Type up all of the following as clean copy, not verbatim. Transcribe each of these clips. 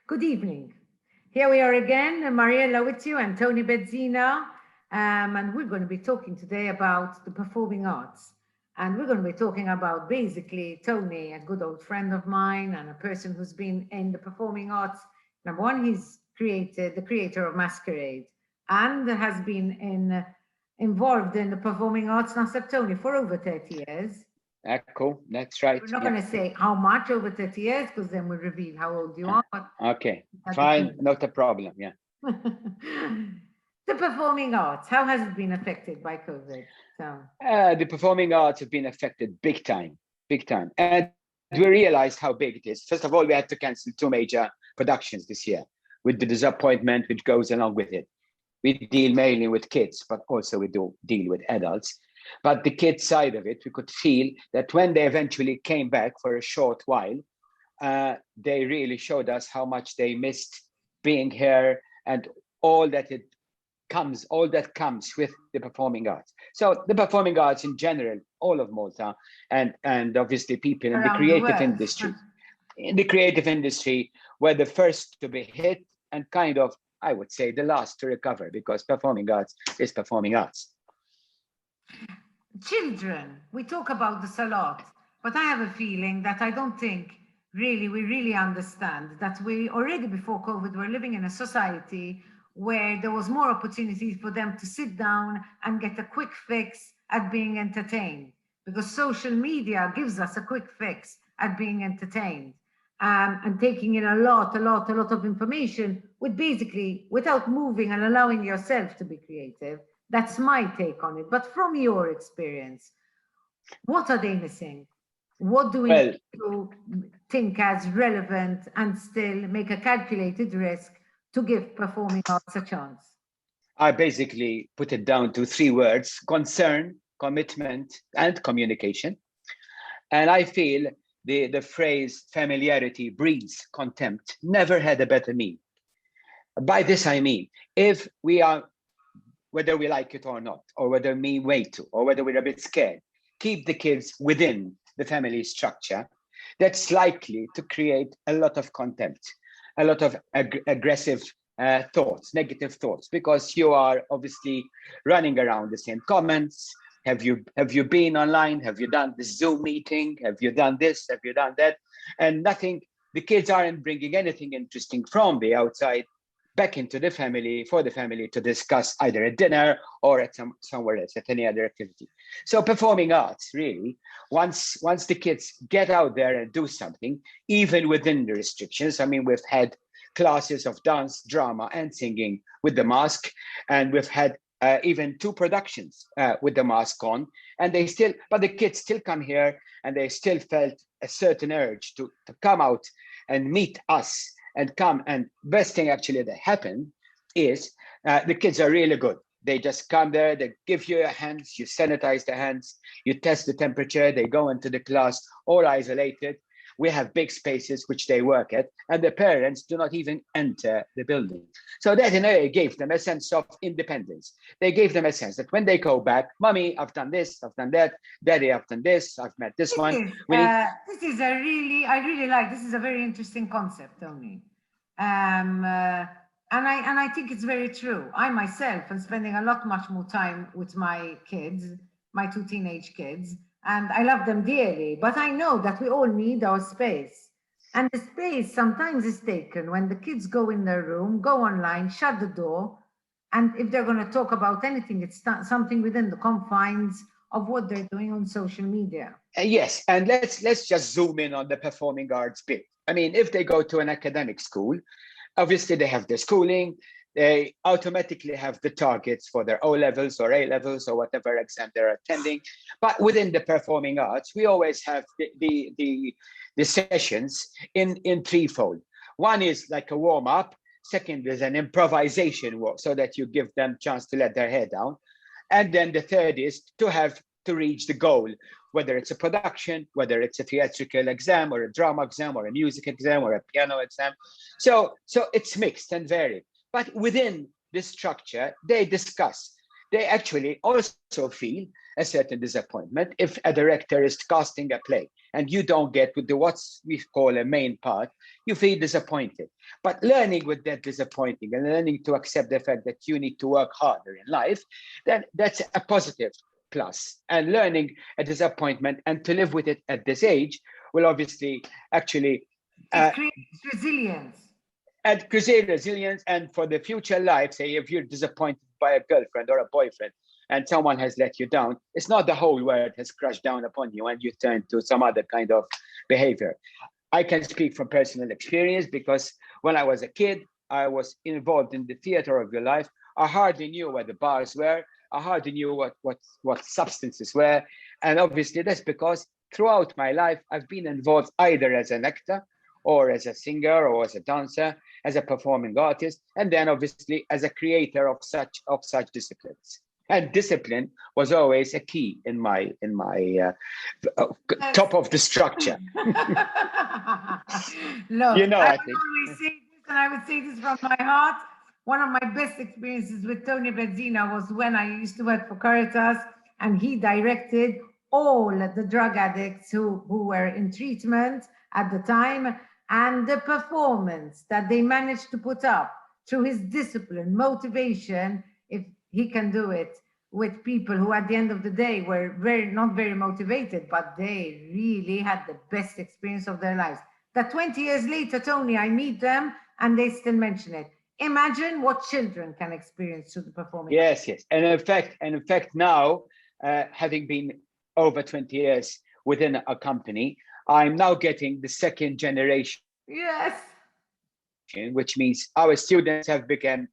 Good evening. Here we are again, Mariella with you and Tony Bezzina, and we're going to be talking today about the performing arts. And we're going to be talking about basically Tony, a good old friend of mine and a person who's been in the performing arts. Number one, he's created the creator of Masquerade and has been involved in the performing arts now, Tony, for over 30 years. Cool. That's right. We're not going to say how much over 30 years because then we'll reveal how old you are. But okay, fine. Not a problem. Yeah. The performing arts, how has it been affected by COVID? The performing arts have been affected big time. And we realized how big it is. First of all, we had to cancel 2 major productions this year with the disappointment which goes along with it. We deal mainly with kids, but also we do deal with adults. But the kids side of it, we could feel that when they eventually came back for a short while, they really showed us how much they missed being here and all that comes with the performing arts. So the performing arts in general, all of Malta, and obviously people in the creative industry. In the creative industry were the first to be hit and kind of, I would say, the last to recover, because performing arts is performing arts. Children, we talk about this a lot, but I have a feeling that I don't think we really understand that we already before COVID were living in a society where there was more opportunity for them to sit down and get a quick fix at being entertained, because social media gives us a quick fix at being entertained, and taking in a lot of information with basically without moving and allowing yourself to be creative. That's my take on it. But from your experience, what are they missing? What do we need to think as relevant and still make a calculated risk to give performing arts a chance? I basically put it down to 3 words: concern, commitment, and communication. And I feel the phrase familiarity breeds contempt never had a better meaning. By this I mean, if we are, whether we like it or not, or whether we wait to, or whether we're a bit scared, keep the kids within the family structure, that's likely to create a lot of contempt, a lot of aggressive thoughts, negative thoughts, because you are obviously running around the same comments. Have you been online? Have you done the Zoom meeting? Have you done this? Have you done that? And nothing, the kids aren't bringing anything interesting from the outside back into the family, for the family to discuss either at dinner or at somewhere else, at any other activity. So performing arts, really, once the kids get out there and do something, even within the restrictions. I mean, we've had classes of dance, drama, and singing with the mask, and we've had even 2 productions with the mask on, and but the kids still come here, and they still felt a certain urge to come out and meet us and come. And best thing actually that happened is the kids are really good. They just come there, they give you your hands, you sanitize the hands, you test the temperature, they go into the class, all isolated. We have big spaces which they work at, and the parents do not even enter the building. So that in a way gave them a sense of independence. They gave them a sense that when they go back, Mommy, I've done this, I've done that, Daddy, I've done this, I've met this one. This is I really like, this is a very interesting concept, Tony. And I think it's very true. I myself am spending much more time with my kids, my 2 teenage kids, and I love them dearly, but I know that we all need our space. And the space sometimes is taken when the kids go in their room, go online, shut the door, and if they're going to talk about anything, it's something within the confines of what they're doing on social media. Yes, and let's just zoom in on the performing arts bit. I mean, if they go to an academic school, obviously they have the schooling, they automatically have the targets for their O-levels or A-levels or whatever exam they're attending. But within the performing arts, we always have the sessions in threefold. One is like a warm-up. Second is an improvisation work, so that you give them a chance to let their hair down. And then the third is to reach the goal, whether it's a production, whether it's a theatrical exam or a drama exam or a music exam or a piano exam. So it's mixed and varied. But within this structure, they discuss. They actually also feel a certain disappointment. If a director is casting a play and you don't get with the what we call a main part, you feel disappointed. But learning with that disappointing and learning to accept the fact that you need to work harder in life, then that's a positive plus. And learning a disappointment and to live with it at this age will obviously actually it creates resilience. And create resilience. And for the future life, say if you're disappointed by a girlfriend or a boyfriend and someone has let you down, it's not the whole world has crashed down upon you and you turn to some other kind of behavior. I can speak from personal experience because when I was a kid, I was involved in the theater of your life. I hardly knew where the bars were. I hardly knew what substances were. And obviously that's because throughout my life, I've been involved either as an actor or as a singer or as a dancer, as a performing artist, and then obviously as a creator of such disciplines. And discipline was always a key in my top of the structure. Look, You know, I I would think. always say this, and I would say this from my heart. One of my best experiences with Tony Benzina was when I used to work for Caritas, and he directed all the drug addicts who were in treatment at the time, and the performance that they managed to put up through his discipline, motivation, if he can do it with people who at the end of the day were not very motivated, but they really had the best experience of their lives. That 20 years later, Tony, I meet them and they still mention it. Imagine what children can experience through the performing. Yes. And in fact now, having been over 20 years within a company, I'm now getting the second generation. Yes. Which means our students have become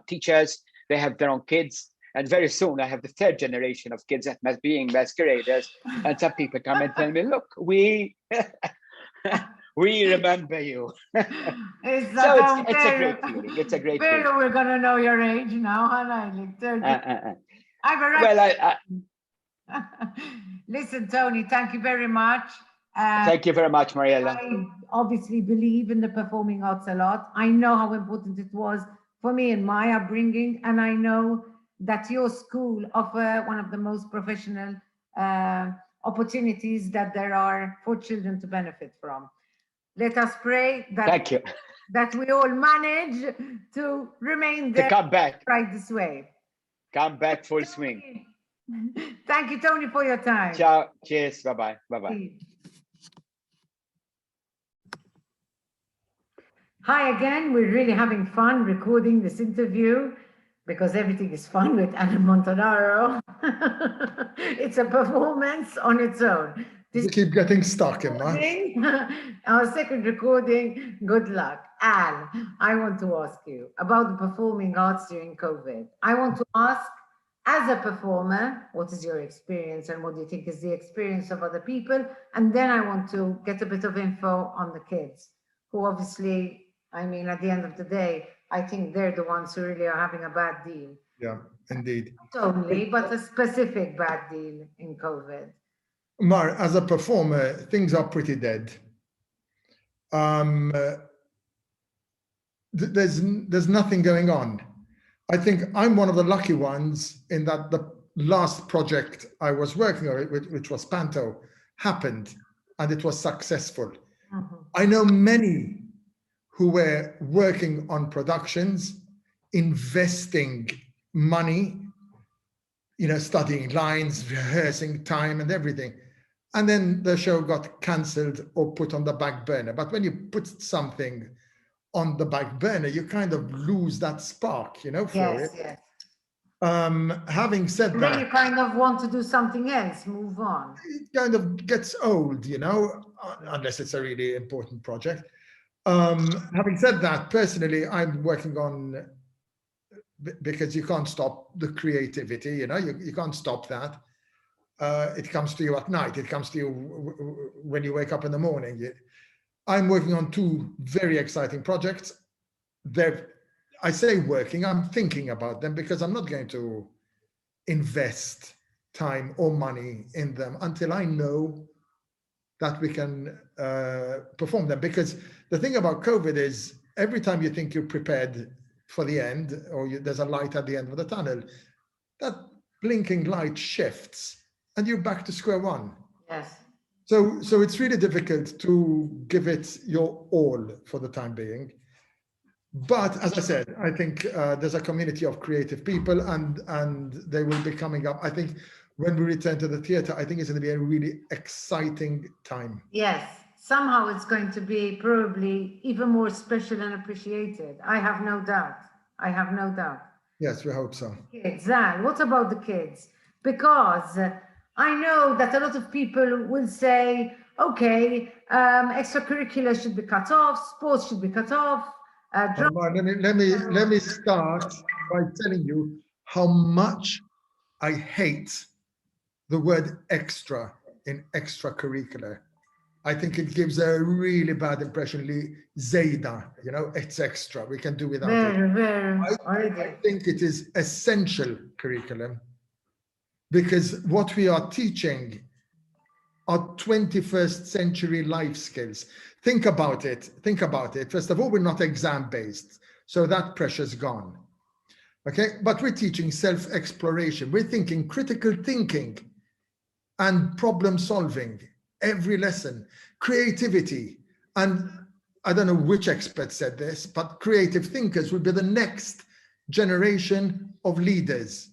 teachers. They have their own kids. And very soon I have the third generation of kids that must being masqueraders. And some people come and tell me, look, we remember you. It's a great feeling. It's a great feeling. We're going to know your age now, huh? Listen, Tony, thank you very much. Thank you very much, Mariella. I obviously believe in the performing arts a lot. I know how important it was for me in my upbringing, and I know that your school offer one of the most professional opportunities that there are for children to benefit from. Let us pray that, that we all manage to remain there, to come back right this way. Come back full swing. Thank you, Tony, for your time. Ciao. Cheers. Bye-bye. Bye-bye. Hi again. We're really having fun recording this interview because everything is fun with Anna Montanaro. It's a performance on its own. You keep getting stuck in that. Our second recording, good luck. Anne, I want to ask you about the performing arts during COVID. I want to ask, as a performer, what is your experience and what do you think is the experience of other people? And then I want to get a bit of info on the kids, who obviously, I mean, at the end of the day, I think they're the ones who really are having a bad deal. Yeah, indeed. Not only, but a specific bad deal in COVID. Mar, as a performer, things are pretty dead. There's nothing going on. I think I'm one of the lucky ones in that the last project I was working on, which was Panto, happened and it was successful. Mm-hmm. I know many who were working on productions, investing money, studying lines, rehearsing time and everything. And then the show got cancelled or put on the back burner. But when you put something on the back burner, you kind of lose that spark, for it. Yes. Having said that, then you kind of want to do something else, move on. It kind of gets old, unless it's a really important project. Having said that, personally, I'm working on, because you can't stop the creativity, you can't stop that. It comes to you at night. It comes to you when you wake up in the morning. I'm working on two very exciting projects. I say working, I'm thinking about them because I'm not going to invest time or money in them until I know that we can perform them. Because the thing about COVID is every time you think you're prepared for the end or there's a light at the end of the tunnel, that blinking light shifts and you're back to square one. Yes. So it's really difficult to give it your all for the time being. But as I said, I think there's a community of creative people and they will be coming up. I think when we return to the theatre, I think it's going to be a really exciting time. Yes. Somehow it's going to be probably even more special and appreciated. I have no doubt. I have no doubt. Yes, we hope so. Kids, what about the kids? Because I know that a lot of people will say, okay, extracurricular should be cut off, sports should be cut off. Let me start by telling you how much I hate the word extra in extracurricular. I think it gives a really bad impression. Zayda, you know, it's extra. We can do without it. I think it is essential curriculum because what we are teaching are 21st century life skills. Think about it. Think about it. First of all, we're not exam based, so that pressure's gone. Okay, but we're teaching self-exploration. We're thinking critical thinking and problem solving. Every lesson, creativity, and I don't know which expert said this, but creative thinkers will be the next generation of leaders.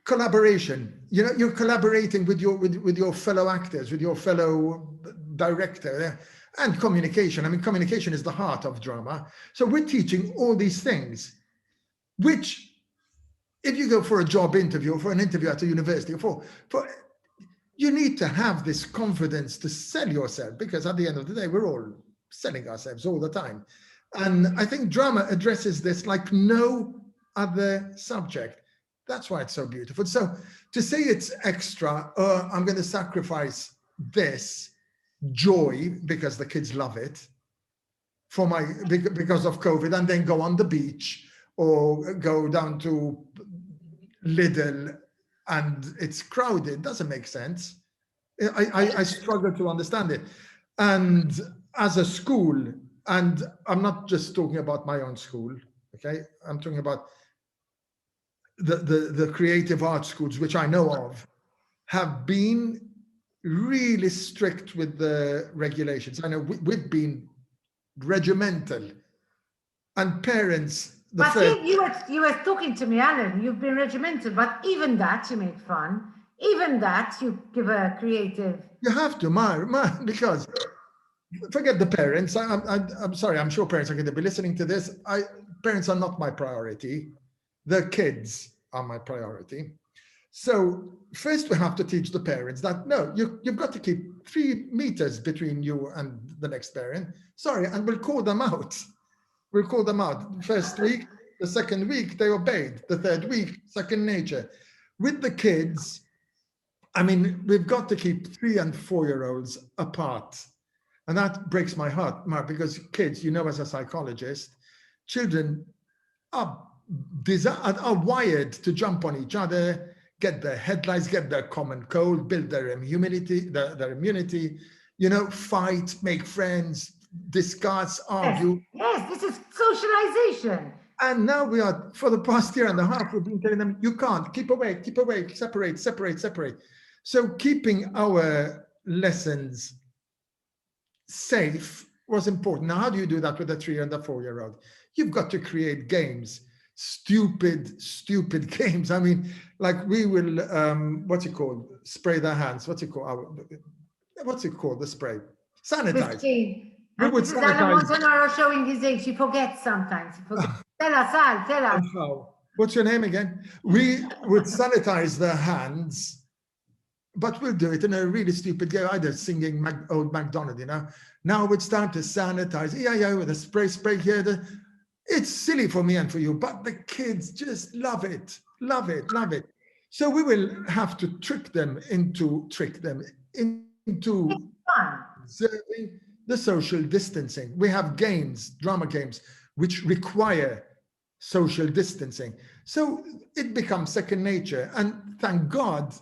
Collaboration, you know, you're collaborating with your fellow actors, with your fellow director, and communication. I mean, communication is the heart of drama. So we're teaching all these things, which if you go for a job interview or for an interview at a university, you need to have this confidence to sell yourself, because at the end of the day, we're all selling ourselves all the time. And I think drama addresses this like no other subject. That's why it's so beautiful. So to say it's extra, I'm going to sacrifice this joy because the kids love it because of COVID, and then go on the beach or go down to Lidl and it's crowded, doesn't make sense. I struggle to understand it. And as a school, and I'm not just talking about my own school, okay? I'm talking about the creative arts schools, which I know of, have been really strict with the regulations. I know we've been regimental, and parents. You were talking to me, Alan. You've been regimental, but even that you make fun. Even that you give a creative. You have to, because forget the parents. I'm sorry. I'm sure parents are going to be listening to this. Parents are not my priority. The kids are my priority. So first we have to teach the parents that no, you've got to keep 3 meters between you and the next parent. Sorry, and we'll call them out. We'll call them out. First week, the second week, they obeyed. The third week, second nature. With the kids, I mean, we've got to keep 3 and 4-year-olds apart. And that breaks my heart, Mark, because kids, you know, as a psychologist, children are wired to jump on each other, get their headlights, get their common cold, build their immunity, you know, fight, make friends, discuss, argue. Yes, this is socialization. And now we are, for the past year and a half, we've been telling them, you can't, keep away, separate. So keeping our lessons safe was important. Now, how do you do that with a 3 and a 4-year-old? You've got to create games, stupid games. I mean, like we will, what's it called? Spray their hands. What's it called? The spray? Sanitize. We would sanitize. Montanaro showing his age. He forgets sometimes. Tell us, Al, tell us. What's your name again? We would sanitize their hands, but we'll do it in a really stupid game, either singing Old MacDonald, you know. Now we'd start to sanitize, with a spray here. It's silly for me and for you, but the kids just love it. So we will have to trick them into observing the social distancing. We have games, drama games, which require social distancing. So it becomes second nature. And thank God,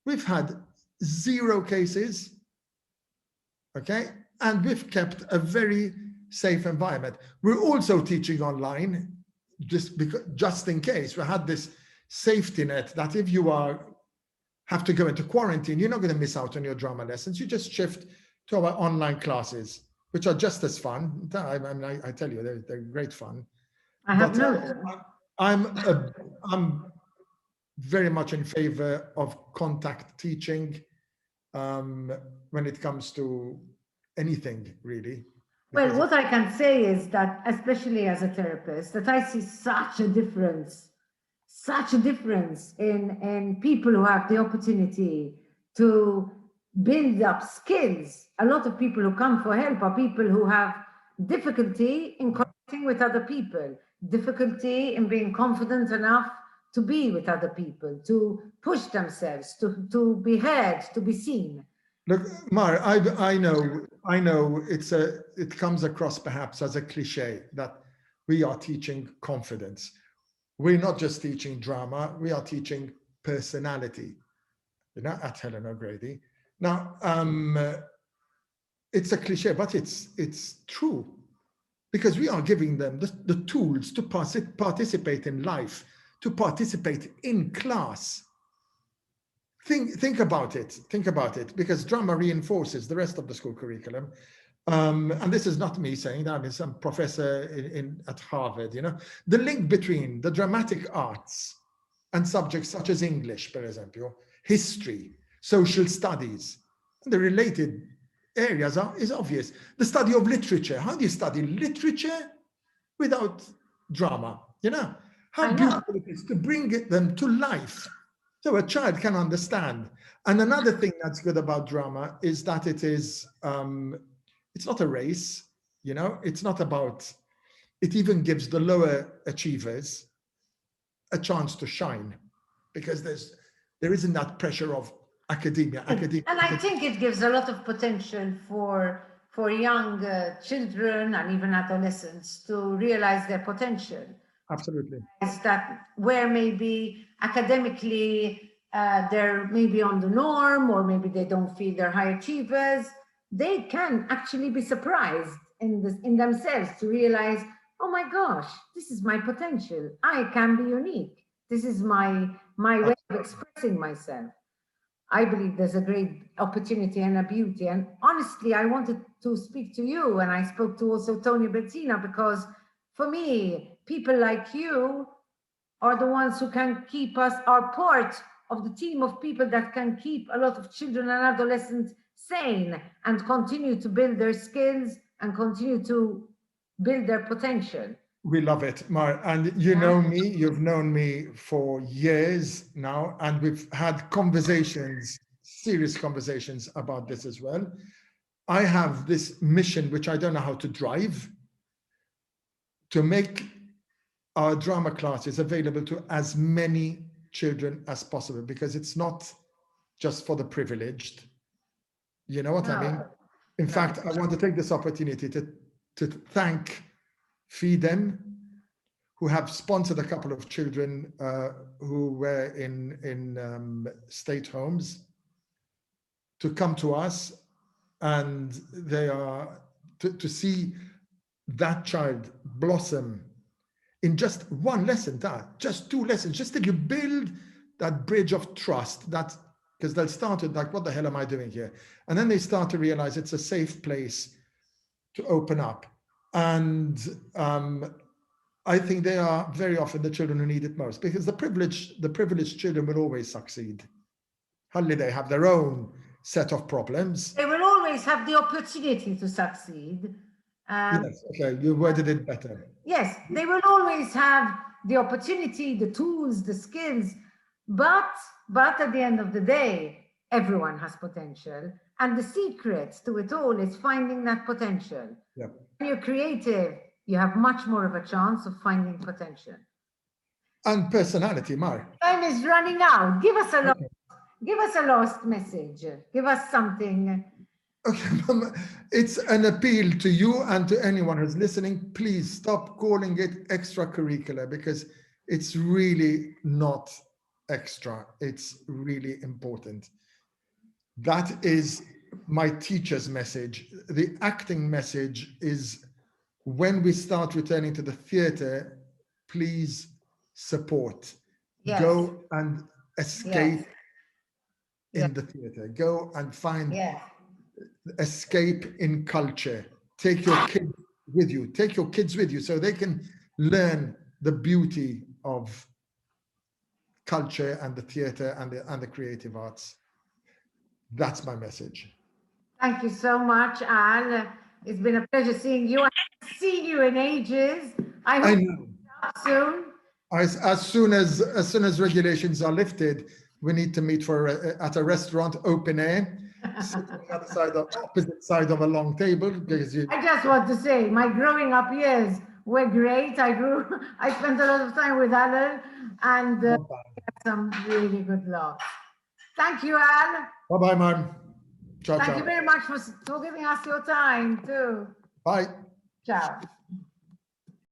we've had 0 cases, okay? And we've kept a very safe environment. We're also teaching online, just in case. We had this safety net that if you have to go into quarantine, you're not going to miss out on your drama lessons. You just shift to our online classes, which are just as fun. I tell you, they're great fun. I have But noticed. I'm very much in favor of contact teaching when it comes to anything, really. Well, what I can say is that, especially as a therapist, that I see such a difference in people who have the opportunity to build up skills. A lot of people who come for help are people who have difficulty in connecting with other people, difficulty in being confident enough to be with other people, to push themselves, to be heard, to be seen. Look, Mar, I know it comes across perhaps as a cliche that we are teaching confidence. We're not just teaching drama, we are teaching personality, at Helen O'Grady. Now, it's a cliche, but it's true, because we are giving them the tools to participate in life, to participate in class. Think about it, because drama reinforces the rest of the school curriculum. And this is not me saying that, it's some professor at Harvard, the link between the dramatic arts and subjects such as English, for example, history, social studies, and the related areas is obvious. The study of literature. How do you study literature without drama? How beautiful it is to bring them to life so a child can understand. And another thing that's good about drama is that it is, it's not a race, it's not about, it even gives the lower achievers a chance to shine, because there isn't that pressure of academia. And I think it gives a lot of potential for young children and even adolescents to realize their potential. Absolutely. Is that where maybe academically they're maybe on the norm, or maybe they don't feel they're high achievers, they can actually be surprised in themselves to realize, oh my gosh, this is my potential. I can be unique. This is my way of expressing myself. I believe there's a great opportunity and a beauty. And honestly, I wanted to speak to you, and I spoke to also Tony Bettina, because for me, people like you are the ones who can keep us, are part of the team of people that can keep a lot of children and adolescents sane and continue to build their skills and continue to build their potential. We love it, Mar. And you've known me for years now, and we've had conversations, serious conversations about this as well. I have this mission, which I don't know how to drive, to make our drama classes available to as many children as possible, because it's not just for the privileged. You know what I mean? In fact, I want to take this opportunity to thank FEEDEM, who have sponsored a couple of children who were in state homes, to come to us, and they are to see that child blossom in just one lesson, just 2 lessons, just that you build that bridge of trust, that because they'll start with like, what the hell am I doing here? And then they start to realize it's a safe place to open up. And I think they are very often the children who need it most, because the privileged children will always succeed. Hardly they have their own set of problems. They will always have the opportunity to succeed. Yes, okay, you worded it better. Yes, they will always have the opportunity, the tools, the skills, but at the end of the day, everyone has potential. And the secret to it all is finding that potential. Yeah. When you're creative, you have much more of a chance of finding potential. And personality, Mar. Time is running out. Give us a lost message. Give us something. Okay, it's an appeal to you and to anyone who's listening. Please stop calling it extracurricular, because it's really not extra. It's really important. That is my teacher's message. The acting message is, when we start returning to the theatre, please support. Yes. Go and escape Yes. in the theater. Go and find Yes. escape in culture. Take your kids with you. Take your kids with you so they can learn the beauty of culture and the theater and the creative arts. That's my message. Thank you so much, Al. It's been a pleasure seeing you. I haven't seen you in ages. I I hope know. soon. As soon as regulations are lifted, we need to meet at a restaurant, open air, sit on the other side of opposite side of a long table, because you. I just want to say, my growing up years were great. I spent a lot of time with Alan and Not bad. some really good laughs. Thank you, Al. Bye-bye, man. Ciao, Thank ciao. you very much for giving us your time too. Bye. Ciao.